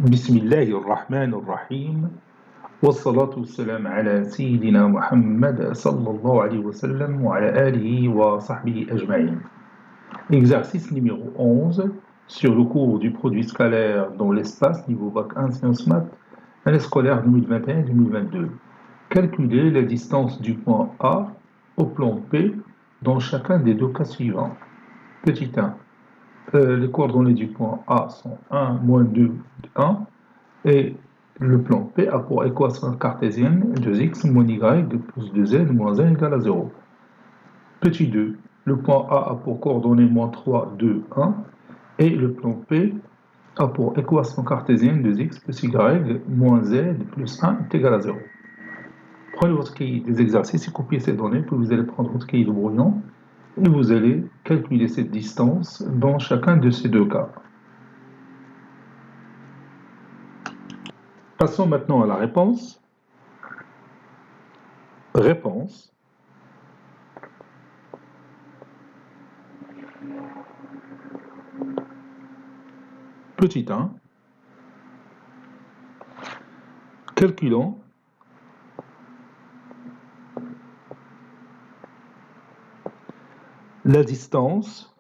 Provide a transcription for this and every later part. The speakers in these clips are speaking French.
بسم الله الرحمن الرحيم والصلاة والسلام على سيدنا محمد صلى الله عليه وسلم وعلى آله وصحبه أجمعين. Exercice numéro 11 sur le cours du produit scalaire dans l'espace niveau bac 1 sciences maths, année scolaire 2021-2022. Calculez la distance du point A au plan P dans chacun des deux cas suivants. Petit 1. Les coordonnées du point A sont 1, moins 2, 1. Et le plan P a pour équation cartésienne 2x moins y plus 2z moins 1 égale à 0. Petit 2, le point A a pour coordonnées moins 3, 2, 1. Et le plan P a pour équation cartésienne 2x plus y moins z plus 1 est égal à 0. Prenez votre cahier des exercices et copiez ces données, puis vous allez prendre votre cahier de brouillon et vous allez calculer cette distance dans chacun de ces deux cas. Passons maintenant à la réponse. Réponse. Petit 1. Calculons la distance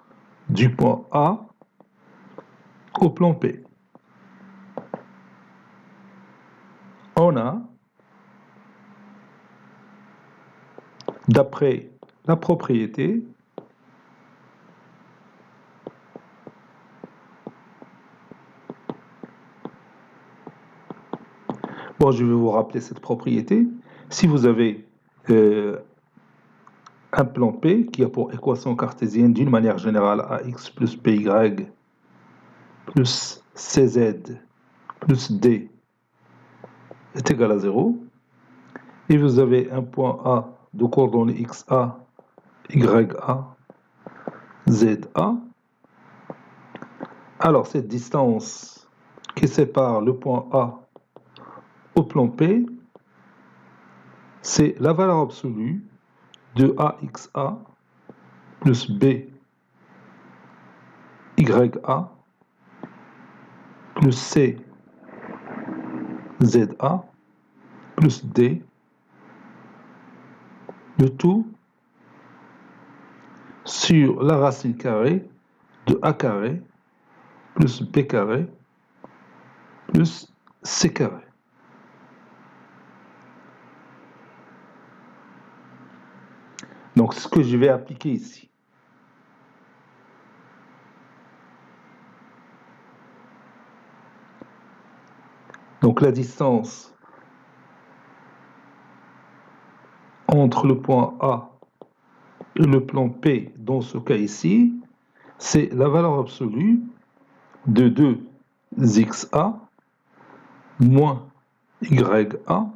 du point A au plan P. On a, d'après la propriété, je vais vous rappeler cette propriété. Si vous avez un plan P qui a pour équation cartésienne d'une manière générale AX plus BY plus CZ plus D est égal à 0, et vous avez un point A de coordonnées XA, YA, ZA, alors cette distance qui sépare le point A au plan P, c'est la valeur absolue de AXA plus BYA plus CZA plus D, le tout sur la racine carrée de A carré plus B carré plus C carré. Donc, ce que je vais appliquer ici. Donc, la distance entre le point A et le plan P, dans ce cas ici, c'est la valeur absolue de 2xa moins ya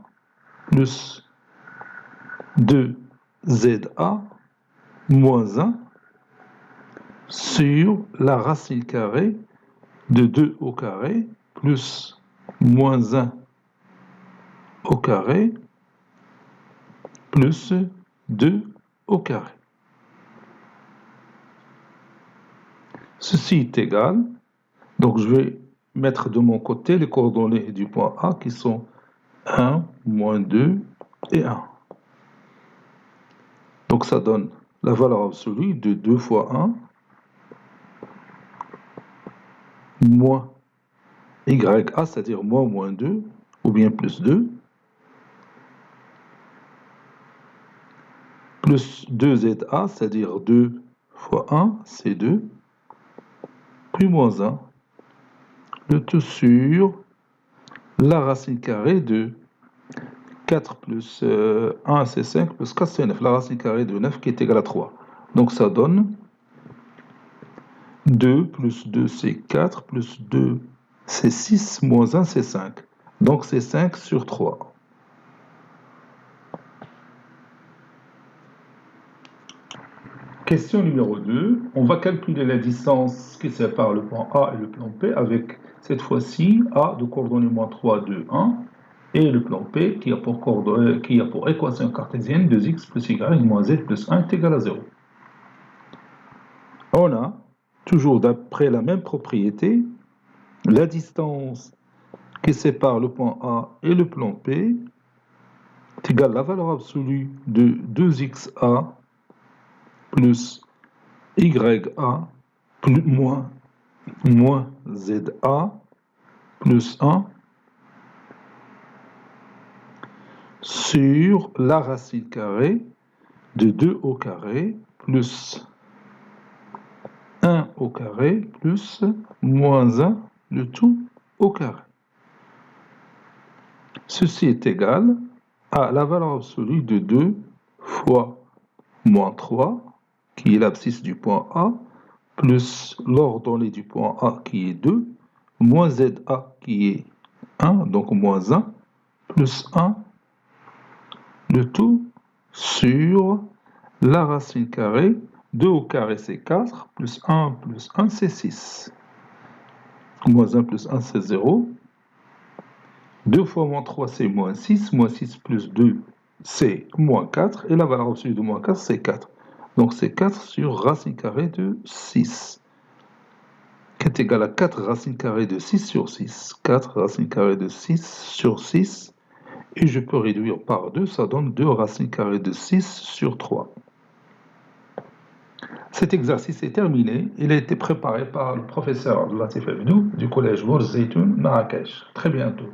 plus 2za moins 1 sur la racine carrée de 2 au carré plus moins 1 au carré plus 2 au carré. Ceci est égal, donc je vais mettre de mon côté les coordonnées du point A qui sont 1, moins 2 et 1. Donc ça donne la valeur absolue de 2 fois 1 moins YA, c'est-à-dire moins 2, ou bien plus 2, plus 2ZA, c'est-à-dire 2 fois 1, c'est 2, plus moins 1, le tout sur la racine carrée de 4 plus 1, c'est 5, plus 4, c'est 9, la racine carrée de 9 qui est égale à 3. Donc ça donne 2 plus 2, c'est 4, plus 2, c'est 6, moins 1, c'est 5. Donc c'est 5 sur 3. Question numéro 2. On va calculer la distance qui sépare le point A et le plan P avec, cette fois-ci, A de coordonnées moins 3, 2, 1, et le plan P qui a pour équation cartésienne 2x plus y moins z plus 1 est égal à 0. On a, toujours d'après la même propriété, la distance qui sépare le point A et le plan P est égal à la valeur absolue de 2xa plus ya plus moins za plus 1 sur la racine carrée de 2 au carré plus 1 au carré plus moins 1, le tout au carré. Ceci est égal à la valeur absolue de 2 fois moins 3, qui est l'abscisse du point A, plus l'ordonnée du point A qui est 2, moins ZA qui est 1, donc moins 1, plus 1, le tout sur la racine carrée. 2 au carré c'est 4, plus 1 c'est 6. Moins 1 plus 1 c'est 0. 2 fois moins 3 c'est moins 6. Moins 6 plus 2 c'est moins 4. Et la valeur absolue de moins 4 c'est 4. Donc c'est 4 sur racine carrée de 6. Qui est égal à 4 racine carrée de 6 sur 6. 4 racine carrée de 6 sur 6. Et je peux réduire par 2, ça donne 2 racines carrées de 6 sur 3. Cet exercice est terminé. Il a été préparé par le professeur Latif Abdou du collège Bourz Zeytoun, Marrakech. Très bientôt.